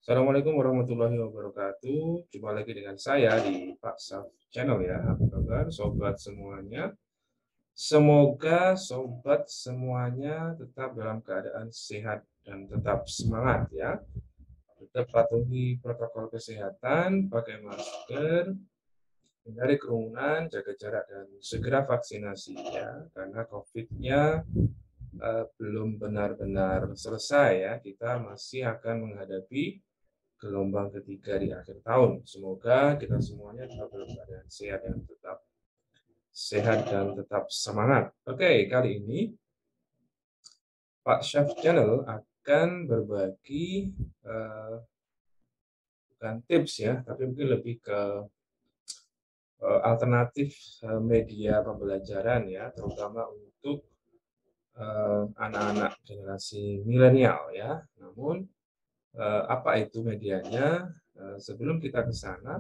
Assalamualaikum warahmatullahi wabarakatuh. Jumpa lagi dengan saya di Pak Saf Channel ya. Apa kabar sobat semuanya? Semoga sobat semuanya tetap dalam keadaan sehat dan tetap semangat ya. Tetap patuhi protokol kesehatan, pakai masker, hindari kerumunan, jaga jarak dan segera vaksinasi ya. Karena COVID-nya belum benar-benar selesai ya. Kita masih akan menghadapi gelombang ketiga di akhir tahun. Semoga kita semuanya tetap dalam keadaan sehat dan tetap semangat. Oke, kali ini Pak Chef Channel akan berbagi bukan tips ya, tapi mungkin lebih ke alternatif media pembelajaran ya, terutama untuk anak-anak generasi milenial ya. Namun apa itu medianya? Sebelum kita ke sana,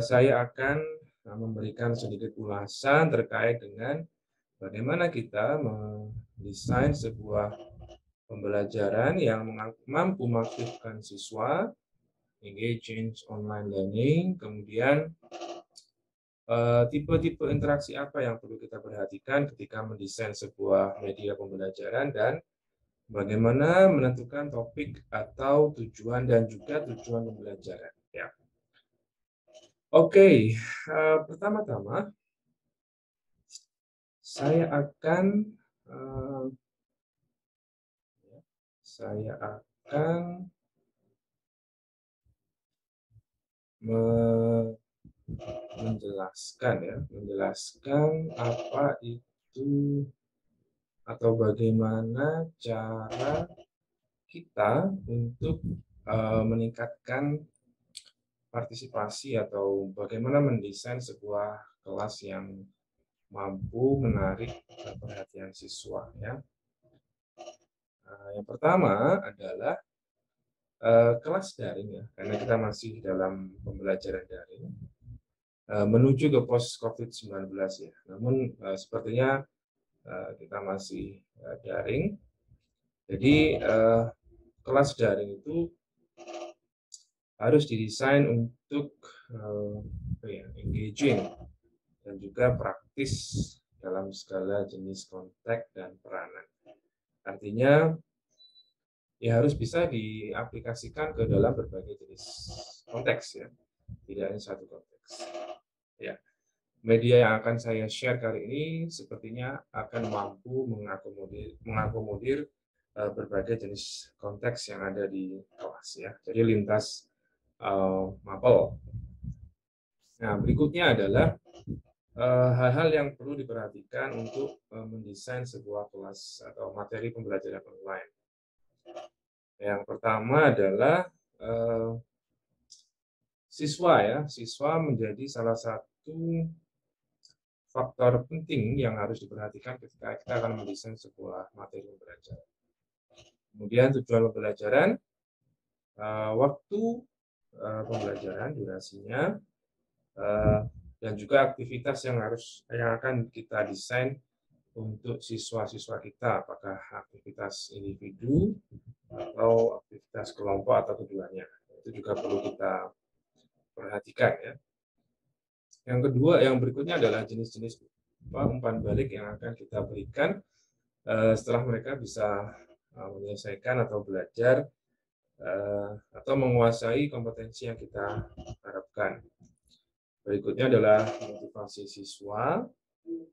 saya akan memberikan sedikit ulasan terkait dengan bagaimana kita mendesain sebuah pembelajaran yang mampu mengaktifkan siswa, engaging online learning, kemudian tipe-tipe interaksi apa yang perlu kita perhatikan ketika mendesain sebuah media pembelajaran, dan bagaimana menentukan topik atau tujuan dan juga tujuan pembelajaran. Ya. Oke, pertama-tama saya akan uh, saya akan menjelaskan apa itu atau bagaimana cara kita untuk meningkatkan partisipasi atau bagaimana mendesain sebuah kelas yang mampu menarik perhatian siswa ya. Yang pertama adalah kelas daring ya, karena kita masih dalam pembelajaran daring menuju ke post COVID-19 ya. Namun sepertinya kita masih daring. Jadi kelas daring itu harus didesain untuk engaging dan juga praktis dalam segala jenis konteks dan peranan. Artinya ya harus bisa diaplikasikan ke dalam berbagai jenis konteks ya, tidak hanya satu konteks. Ya, media yang akan saya share kali ini sepertinya akan mampu mengakomodir berbagai jenis konteks yang ada di kelas ya. Jadi lintas mapel. Nah, berikutnya adalah hal-hal yang perlu diperhatikan untuk mendesain sebuah kelas atau materi pembelajaran online. Yang pertama adalah siswa ya. Siswa menjadi salah satu faktor penting yang harus diperhatikan ketika kita akan mendesain sebuah materi pembelajaran. Kemudian tujuan pembelajaran, waktu pembelajaran, durasinya, dan juga aktivitas yang akan kita desain untuk siswa-siswa kita, apakah aktivitas individu atau aktivitas kelompok atau keduanya. Itu juga perlu kita perhatikan ya. Yang kedua, yang berikutnya adalah jenis-jenis umpan balik yang akan kita berikan setelah mereka bisa menyelesaikan atau belajar atau menguasai kompetensi yang kita harapkan. Berikutnya adalah motivasi siswa,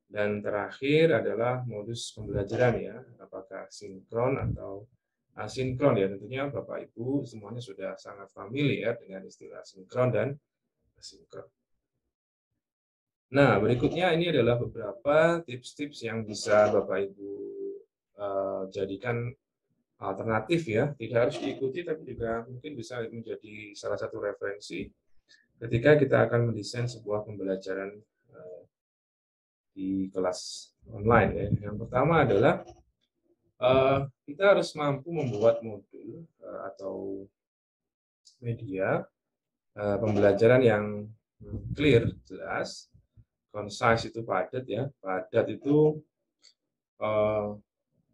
dan terakhir adalah modus pembelajaran ya, apakah sinkron atau asinkron ya. Tentunya Bapak Ibu semuanya sudah sangat familiar dengan istilah sinkron dan asinkron. Nah, berikutnya ini adalah beberapa tips-tips yang bisa Bapak Ibu jadikan alternatif ya, tidak harus diikuti tapi juga mungkin bisa menjadi salah satu referensi ketika kita akan mendesain sebuah pembelajaran di kelas online ya. Yang pertama adalah kita harus mampu membuat modul atau media pembelajaran yang clear, jelas, concise itu padat ya. Padat itu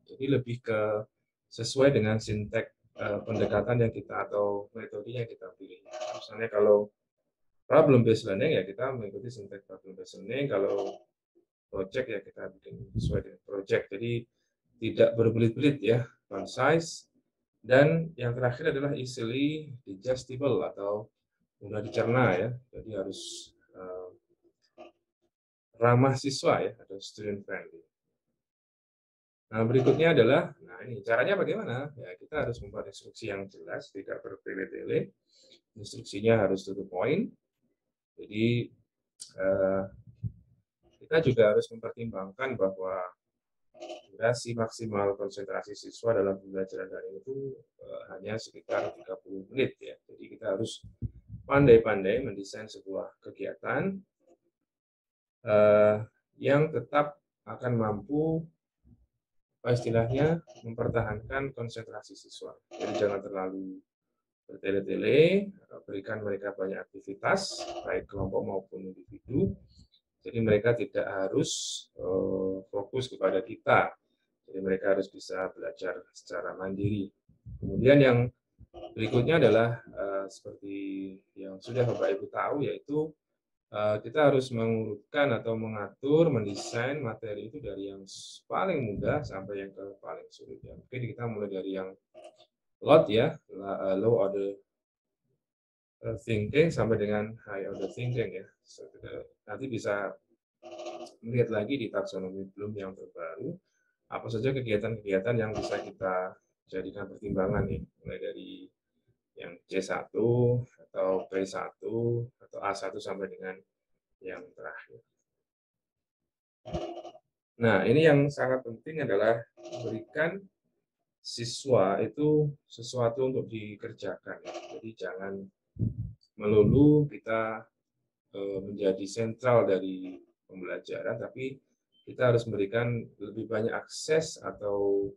jadi lebih ke sesuai dengan sintek pendekatan yang kita atau metode yang kita pilih. Misalnya kalau problem based learning ya kita mengikuti sintek problem based learning, kalau project ya kita bikin sesuai dengan project. Jadi tidak berbelit-belit ya, concise, dan yang terakhir adalah easily digestible atau mudah dicerna ya. Jadi harus ramah siswa ya, atau student friendly. Nah, berikutnya adalah, nah ini caranya bagaimana? Ya, kita harus membuat instruksi yang jelas, tidak bertele-tele. Instruksinya harus to the point. Jadi, kita juga harus mempertimbangkan bahwa durasi maksimal konsentrasi siswa dalam pembelajaran daring itu hanya sekitar 30 menit ya. Jadi kita harus pandai-pandai mendesain sebuah kegiatan yang tetap akan mampu istilahnya mempertahankan konsentrasi siswa. Jadi jangan terlalu bertele-tele, berikan mereka banyak aktivitas, baik kelompok maupun individu. Jadi mereka tidak harus fokus kepada kita. Jadi mereka harus bisa belajar secara mandiri. Kemudian yang berikutnya adalah seperti yang sudah Bapak Ibu tahu, yaitu kita harus mengurutkan atau mengatur, mendesain materi itu dari yang paling mudah sampai yang ke paling sulit. Ya. Mungkin kita mulai dari yang lot ya, low order thinking sampai dengan high order thinking ya. So, nanti bisa melihat lagi di taksonomi Bloom yang terbaru, apa saja kegiatan-kegiatan yang bisa kita jadikan pertimbangan nih, mulai dari yang C1 atau B1 atau A1 sampai dengan yang terakhir. Nah, ini yang sangat penting adalah berikan siswa itu sesuatu untuk dikerjakan. Jadi jangan melulu kita menjadi sentral dari pembelajaran, tapi kita harus memberikan lebih banyak akses atau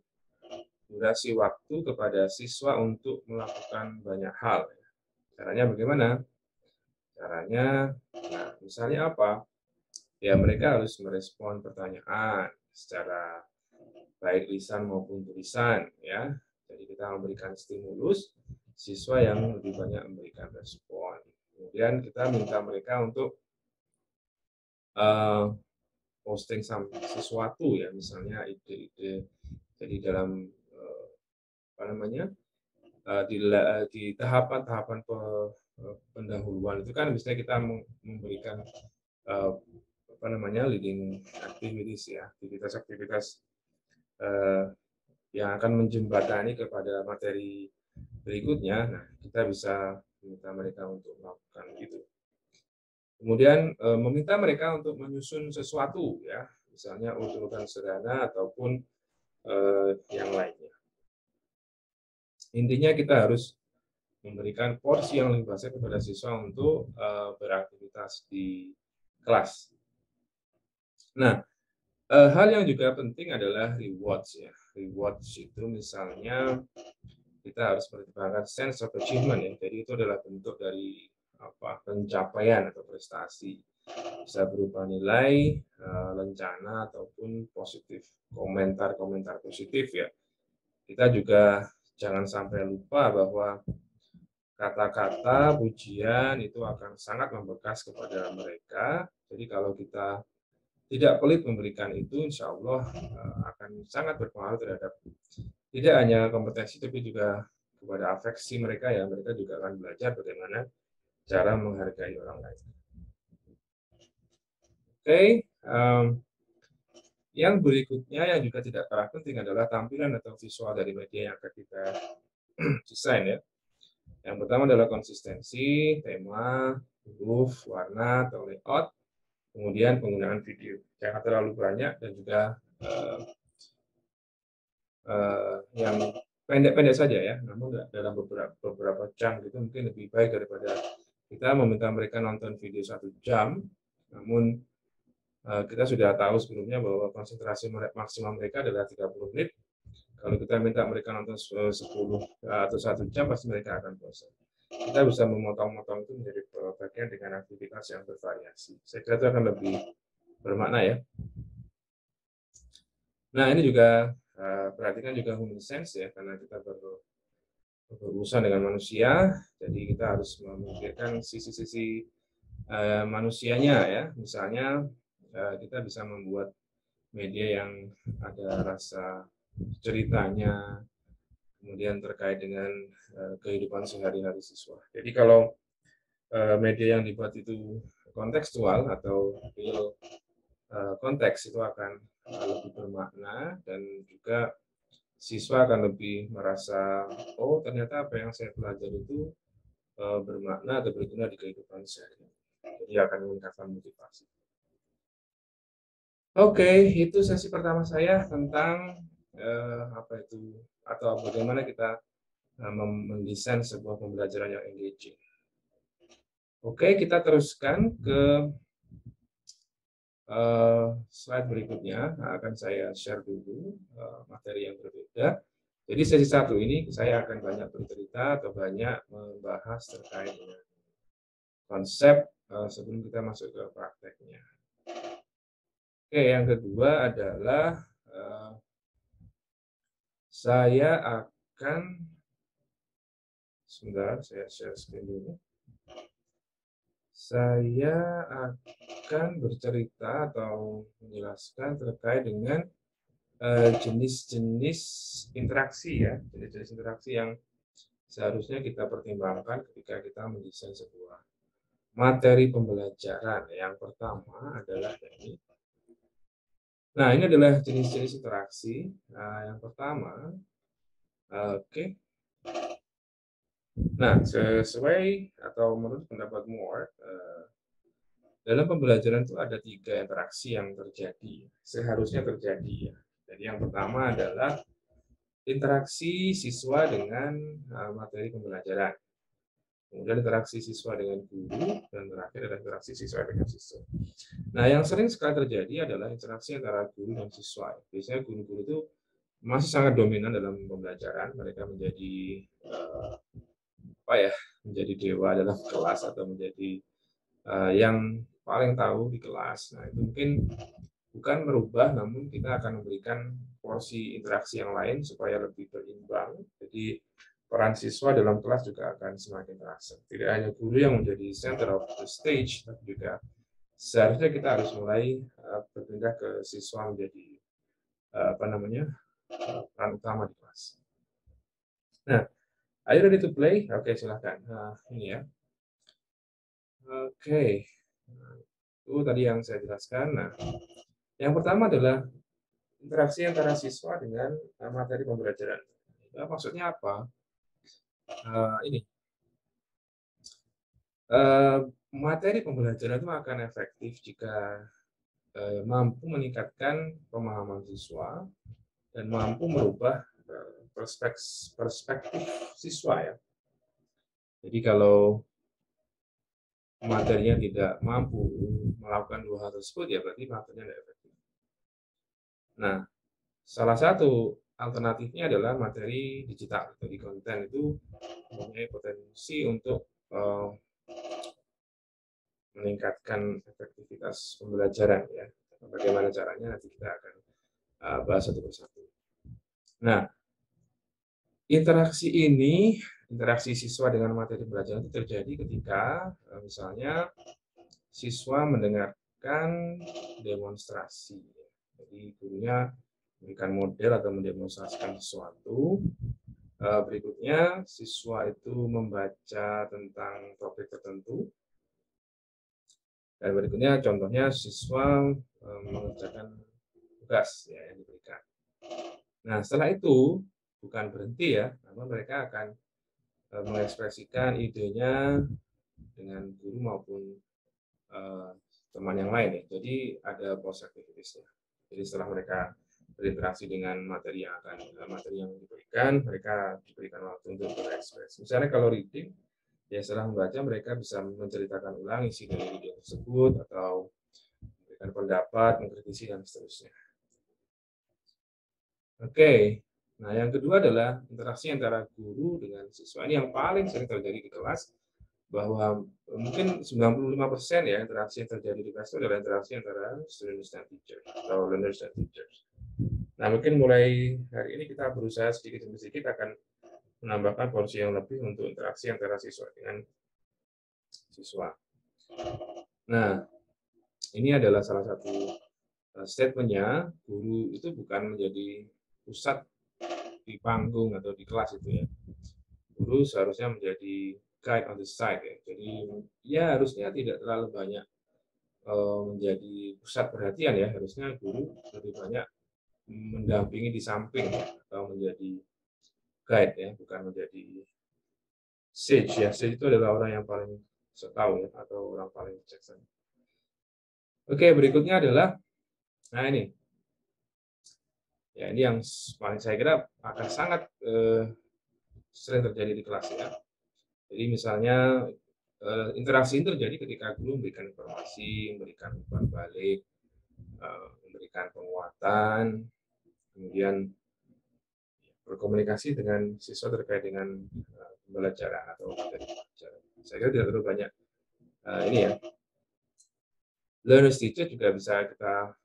durasi waktu kepada siswa untuk melakukan banyak hal. Caranya bagaimana? Caranya, nah, misalnya apa? Ya mereka harus merespon pertanyaan secara baik lisan maupun tulisan ya. Jadi kita memberikan stimulus, siswa yang lebih banyak memberikan respon. Kemudian kita minta mereka untuk posting sesuatu ya, misalnya ide-ide. Jadi dalam apa namanya di tahapan-tahapan pendahuluan itu kan biasanya kita memberikan apa namanya leading activities ya, aktivitas-aktivitas yang akan menjembatani kepada materi berikutnya. Nah, kita bisa meminta mereka untuk melakukan itu. Kemudian meminta mereka untuk menyusun sesuatu ya, misalnya urutan sederhana ataupun yang lainnya. Intinya kita harus memberikan porsi yang lebih besar kepada siswa untuk beraktivitas di kelas. Nah, hal yang juga penting adalah rewards ya. Rewards itu misalnya kita harus mempertimbangkan sense of achievement ya. Jadi itu adalah bentuk dari pencapaian atau prestasi. Bisa berupa nilai, lencana ataupun positif, komentar-komentar positif ya. Kita juga jangan sampai lupa bahwa kata-kata pujian itu akan sangat membekas kepada mereka. Jadi kalau kita tidak pelit memberikan itu, insya Allah akan sangat berpengaruh terhadap tidak hanya kompetensi, tapi juga kepada afeksi mereka ya. Mereka juga akan belajar bagaimana cara menghargai orang lain. Oke, yang berikutnya yang juga tidak kalah penting adalah tampilan atau visual dari media yang akan kita desain ya. Yang pertama adalah konsistensi, tema, huruf, warna, atau layout, kemudian penggunaan video. Jangan terlalu banyak dan juga yang pendek-pendek saja ya, namun dalam beberapa jam gitu mungkin lebih baik daripada kita meminta mereka nonton video 1 jam, namun kita sudah tahu sebelumnya bahwa konsentrasi maksimal mereka adalah 30 menit. Kalau kita minta mereka nonton 10 atau 1 jam, pasti mereka akan bosan. Kita bisa memotong-motong itu menjadi bagian dengan aktivitas yang bervariasi. Saya kira itu akan lebih bermakna ya. Nah ini juga perhatikan juga human sense ya, karena kita berurusan dengan manusia, jadi kita harus memikirkan sisi-sisi manusianya ya. Misalnya kita bisa membuat media yang ada rasa ceritanya, kemudian terkait dengan kehidupan sehari-hari siswa. Jadi kalau media yang dibuat itu kontekstual atau real konteks, itu akan lebih bermakna, dan juga siswa akan lebih merasa, oh ternyata apa yang saya pelajari itu bermakna atau berguna di kehidupan sehari-hari. Jadi akan meningkatkan motivasi. Oke, itu sesi pertama saya tentang apa itu, atau bagaimana kita mendesain sebuah pembelajaran yang engaging. Oke, kita teruskan ke slide berikutnya. Akan saya share dulu materi yang berbeda. Jadi sesi 1 ini saya akan banyak bercerita atau banyak membahas terkait dengan konsep sebelum kita masuk ke prakteknya. Oke, yang kedua adalah saya akan, sebentar, saya share screen dulu. Saya akan bercerita atau menjelaskan terkait dengan jenis-jenis interaksi ya, jenis-jenis interaksi yang seharusnya kita pertimbangkan ketika kita mendesain sebuah materi pembelajaran. Yang pertama adalah ini. Nah, ini adalah jenis-jenis interaksi. Yang pertama, oke. Nah, sesuai atau menurut pendapat Moore, dalam pembelajaran itu ada 3 interaksi yang terjadi, seharusnya terjadi ya. Jadi yang pertama adalah interaksi siswa dengan materi pembelajaran. Kemudian interaksi siswa dengan guru, dan terakhir adalah interaksi siswa dengan siswa. Nah, yang sering sekali terjadi adalah interaksi antara guru dan siswa. Biasanya guru-guru itu masih sangat dominan dalam pembelajaran. Mereka menjadi menjadi dewa dalam kelas, atau menjadi yang paling tahu di kelas. Nah, itu mungkin bukan merubah, namun kita akan memberikan porsi interaksi yang lain supaya lebih berimbang. Jadi peran siswa dalam kelas juga akan semakin terasa. Tidak hanya guru yang menjadi center of the stage, tapi juga seharusnya kita harus mulai berpindah ke siswa menjadi peran utama di kelas. Nah, are you ready to play? Oke, silahkan. Ini ya. Oke. Itu tadi yang saya jelaskan. Nah, yang pertama adalah interaksi antara siswa dengan materi pembelajaran. Maksudnya apa? Ini materi pembelajaran itu akan efektif jika mampu meningkatkan pemahaman siswa dan mampu merubah perspektif siswa ya. Jadi kalau materinya tidak mampu melakukan 2 hal tersebut, ya berarti materinya tidak efektif. Nah, salah satu alternatifnya adalah materi digital. Jadi konten itu mempunyai potensi untuk meningkatkan efektivitas pembelajaran ya. Bagaimana caranya nanti kita akan bahas satu persatu. Nah, interaksi siswa dengan materi pembelajaran itu terjadi ketika misalnya siswa mendengarkan demonstrasi. Jadi gurunya memberikan model atau mendemonstrasikan sesuatu. Berikutnya siswa itu membaca tentang topik tertentu. Dan berikutnya contohnya siswa mengerjakan tugas ya, yang diberikan. Nah, setelah itu bukan berhenti ya, namun mereka akan mengekspresikan idenya dengan guru maupun teman yang lain ya. Jadi ada post activities-nya. Jadi setelah mereka berinteraksi dengan materi yang diberikan, mereka diberikan waktu untuk berekspresi. Misalnya kalau reading, ya setelah membaca mereka bisa menceritakan ulang isi dari reading tersebut, atau memberikan pendapat, mengkritisi, dan seterusnya. Oke, nah yang kedua adalah interaksi antara guru dengan siswa. Ini yang paling sering terjadi di kelas, bahwa mungkin 95% ya interaksi yang terjadi di kelas itu adalah interaksi antara students dan teacher atau learners dan teachers. Nah, mungkin mulai hari ini kita berusaha sedikit demi sedikit akan menambahkan porsi yang lebih untuk interaksi antara siswa dengan siswa. Nah, ini adalah salah satu statement-nya, guru itu bukan menjadi pusat di panggung atau di kelas itu ya. Guru seharusnya menjadi guide on the side ya. Jadi ya harusnya tidak terlalu banyak menjadi pusat perhatian ya. Harusnya guru lebih banyak mendampingi di samping ya, atau menjadi guide ya, bukan menjadi sage ya. Sage itu adalah orang yang paling setahu ya, atau orang paling bijaksana. Oke, berikutnya adalah, nah ini, ya ini yang paling saya kira akan sangat sering terjadi di kelas ya. Jadi misalnya interaksi ini terjadi ketika guru memberikan informasi, memberikan umpan balik, memberikan penguatan, kemudian berkomunikasi dengan siswa terkait dengan pembelajaran atau materi pembelajaran. Saya kira tidak terlalu banyak ini ya. Learners teacher juga bisa kita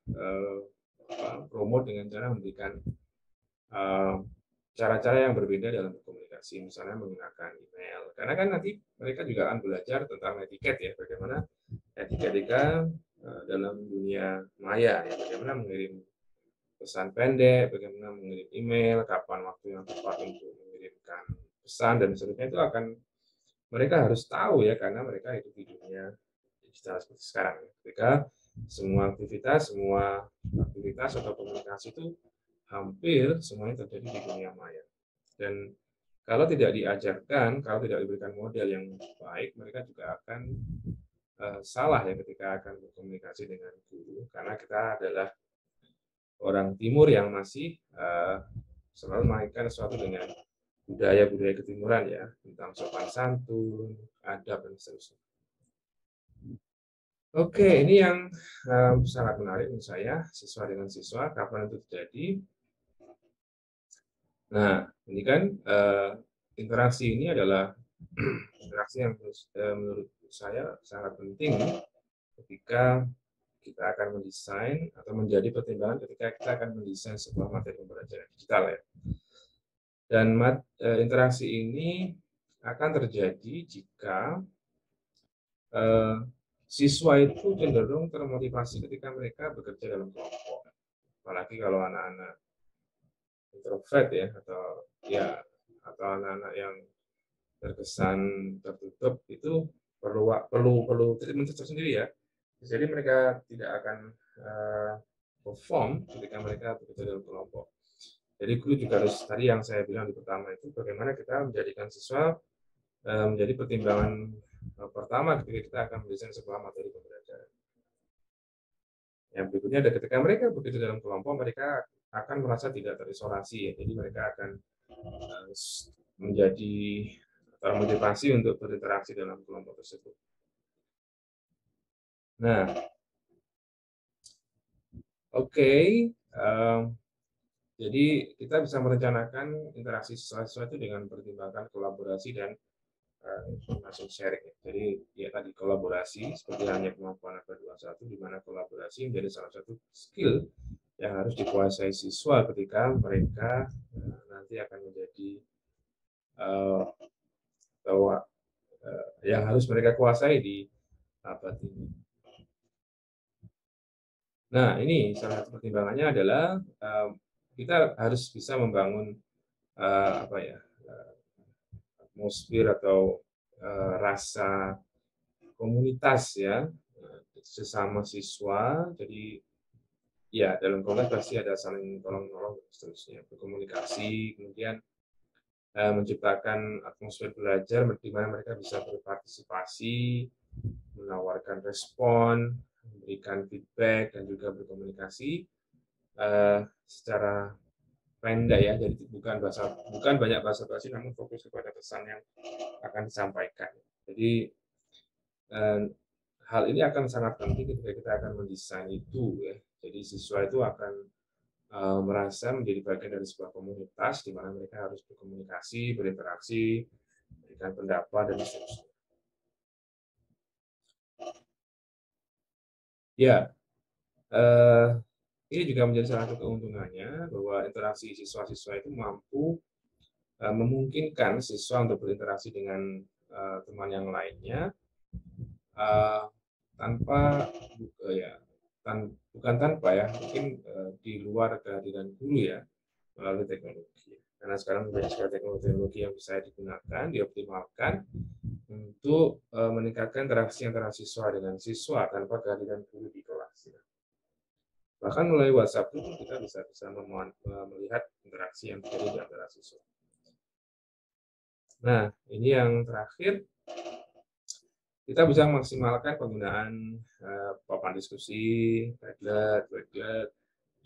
promote dengan cara memberikan cara-cara yang berbeda dalam berkomunikasi, misalnya menggunakan email. Karena kan nanti mereka juga akan belajar tentang etiket ya, bagaimana etika dalam dunia maya, ya, bagaimana mengirim pesan pendek, bagaimana mengirim email, kapan waktu yang tepat untuk mengirimkan pesan, dan seterusnya itu akan mereka harus tahu ya, karena mereka hidup di dunia digital seperti sekarang. Ketika semua aktivitas atau komunikasi itu hampir semuanya terjadi di dunia maya. Dan kalau tidak diajarkan, kalau tidak diberikan model yang baik, mereka juga akan salah ya ketika akan berkomunikasi dengan guru, karena kita adalah orang timur yang masih selalu mengaitkan sesuatu dengan budaya-budaya ketimuran ya, tentang sopan santun, adab, dan seterusnya. Oke, ini yang sangat menarik menurut saya, siswa dengan siswa, kapan itu terjadi. Nah, ini kan interaksi ini adalah interaksi yang menurut saya sangat penting ketika kita akan mendesain atau menjadi pertimbangan ketika kita akan mendesain sebuah materi pembelajaran digital ya. Dan interaksi ini akan terjadi jika siswa itu cenderung termotivasi ketika mereka bekerja dalam kelompok. Apalagi kalau anak-anak introvert ya, atau anak-anak yang terkesan tertutup, itu perlu treatment tersendiri ya. Jadi mereka tidak akan perform ketika mereka bekerja dalam kelompok. Jadi guru juga harus, tadi yang saya bilang di pertama itu, bagaimana kita menjadikan siswa menjadi pertimbangan pertama ketika kita akan mendesain sebuah materi pembelajaran. Yang berikutnya ada ketika mereka bekerja dalam kelompok, mereka akan merasa tidak terisolasi ya. Jadi mereka akan menjadi termotivasi untuk berinteraksi dalam kelompok tersebut. Nah, oke. Jadi kita bisa merencanakan interaksi siswa-siswa itu dengan mempertimbangkan kolaborasi dan information sharing. Jadi ya tadi kolaborasi seperti hanya kemampuan ABA21, di mana kolaborasi menjadi salah satu skill yang harus dikuasai siswa ketika mereka nanti akan menjadi yang harus mereka kuasai di abad ini. Nah, ini salah satu pertimbangannya adalah kita harus bisa membangun atmosfer atau rasa komunitas ya sesama siswa. Jadi ya dalam komunitas pasti ada saling tolong-menolong dan seterusnya, berkomunikasi, kemudian menciptakan atmosfer belajar di mana mereka bisa berpartisipasi, menawarkan respon, memberikan feedback, dan juga berkomunikasi secara pendek ya. Jadi bukan banyak basa-basi, namun fokus kepada pesan yang akan disampaikan. Jadi hal ini akan sangat penting ketika kita akan mendesain itu ya. Jadi siswa itu akan merasa menjadi bagian dari sebuah komunitas di mana mereka harus berkomunikasi, berinteraksi, memberikan pendapat, dan seterusnya. Ya, ini juga menjadi salah satu keuntungannya bahwa interaksi siswa-siswa itu mampu memungkinkan siswa untuk berinteraksi dengan teman yang lainnya tanpa bukan tanpa ya, mungkin di luar kehadiran guru ya, melalui teknologi. Karena sekarang banyak sekali teknologi yang bisa digunakan, dioptimalkan untuk meningkatkan interaksi antara siswa dengan siswa tanpa kehadiran guru di kelas. Bahkan melalui WhatsApp itu kita bisa melihat interaksi yang terjadi di antara siswa. Nah, ini yang terakhir, kita bisa memaksimalkan penggunaan papan diskusi, Padlet,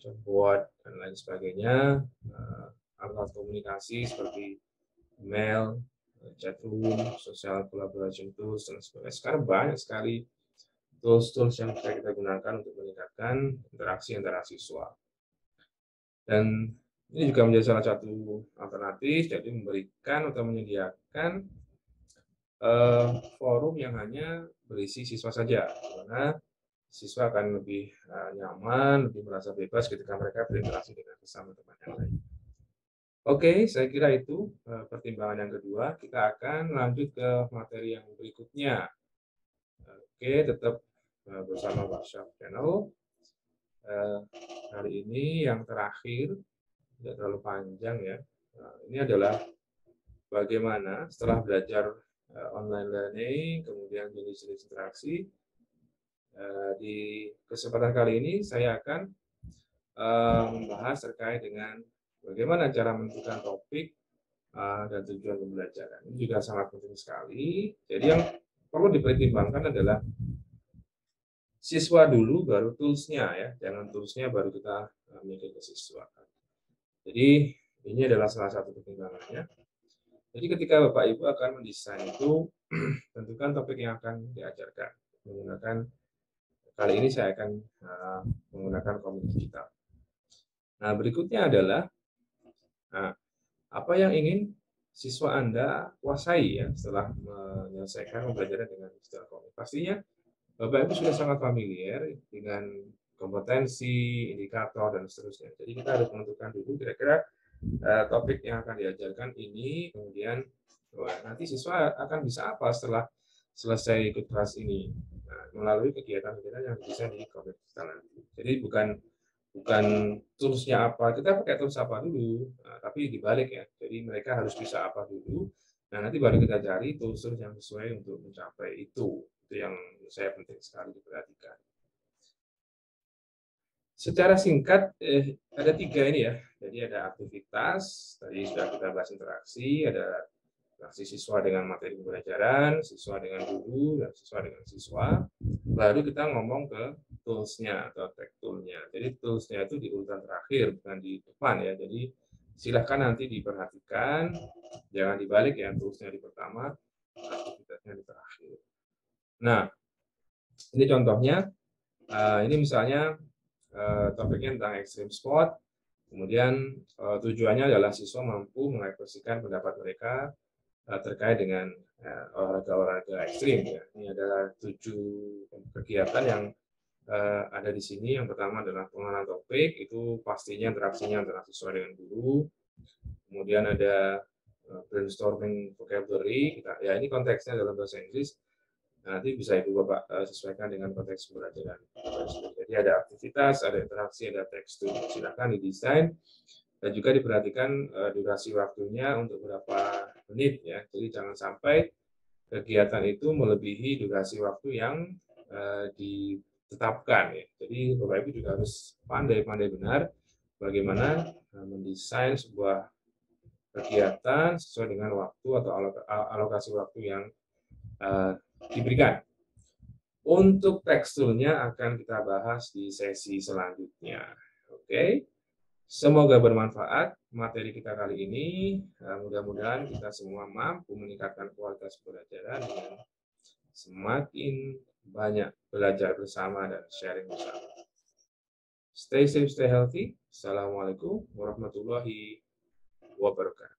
Jamboard, dan lain sebagainya, alat komunikasi seperti email, chat room, social collaboration tools, dan sebagainya. Sekarang banyak sekali tools-tools yang bisa kita gunakan untuk meningkatkan interaksi antara siswa. Dan ini juga menjadi salah satu alternatif, jadi memberikan atau menyediakan forum yang hanya berisi siswa saja, karena siswa akan lebih nyaman, lebih merasa bebas ketika mereka berinteraksi dengan sesama teman yang lain. Oke, saya kira itu pertimbangan yang kedua. Kita akan lanjut ke materi yang berikutnya. Oke, tetap bersama Workshop Channel. Hari ini yang terakhir, tidak terlalu panjang ya. Ini adalah bagaimana setelah belajar online learning, kemudian jenis-jenis interaksi. Di kesempatan kali ini saya akan membahas terkait dengan bagaimana cara menentukan topik dan tujuan pembelajaran. Ini juga sangat penting sekali. Jadi yang perlu dipertimbangkan adalah siswa dulu, baru tools-nya ya. Jangan tools-nya baru kita mikir ke siswa. Jadi ini adalah salah satu pertimbangannya. Jadi ketika Bapak Ibu akan mendesain itu, tentukan topik yang akan diajarkan. Kali ini saya akan menggunakan komik digital. Nah, berikutnya adalah apa yang ingin siswa Anda kuasai ya setelah menyelesaikan pembelajaran dengan digital komik. Pastinya Bapak Ibu sudah sangat familiar dengan kompetensi, indikator, dan seterusnya. Jadi kita harus menentukan dulu kira-kira topik yang akan diajarkan ini, kemudian nanti siswa akan bisa apa setelah selesai ikut kelas ini, melalui kegiatan-kegiatan yang bisa di komik digital nanti. Jadi bukan toolsnya apa, kita pakai tools apa dulu, tapi dibalik ya. Jadi mereka harus bisa apa dulu, nah nanti baru kita cari tools yang sesuai untuk mencapai itu. Itu yang menurut saya penting sekali diperhatikan. Secara singkat, ada 3 ini ya. Jadi ada aktivitas, tadi sudah kita bahas interaksi, ada interaksi siswa dengan materi pembelajaran, siswa dengan guru, dan siswa dengan siswa. Baru kita ngomong ke tools-nya atau tech tool-nya. Jadi tools-nya itu di urutan terakhir, bukan di depan ya. Jadi silahkan nanti diperhatikan, jangan dibalik ya, tools-nya di pertama, aktivitasnya di terakhir. Nah, ini contohnya. Ini misalnya topiknya tentang extreme sport, kemudian tujuannya adalah siswa mampu mengekspresikan pendapat mereka terkait dengan olahraga ekstrim. Ya. Ini adalah 7 kegiatan yang ada di sini. Yang pertama adalah pengenalan topik, itu pastinya interaksinya antara siswa dengan guru. Kemudian ada brainstorming vocabulary, ya ini konteksnya dalam bahasa Inggris. Nanti bisa Ibu Bapak sesuaikan dengan konteks pembelajaran. Jadi ada aktivitas, ada interaksi, ada tekstur. Silakan didesain dan juga diperhatikan durasi waktunya untuk berapa menit ya. Jadi jangan sampai kegiatan itu melebihi durasi waktu yang ditetapkan ya. Jadi Bapak Ibu juga harus pandai-pandai benar bagaimana mendesain sebuah kegiatan sesuai dengan waktu atau alokasi waktu yang diberikan. Untuk teksturnya akan kita bahas di sesi selanjutnya. Oke, semoga bermanfaat materi kita kali ini. Mudah-mudahan kita semua mampu meningkatkan kualitas pembelajaran dengan semakin banyak belajar bersama dan sharing bersama. Stay safe, stay healthy. Assalamualaikum warahmatullahi wabarakatuh.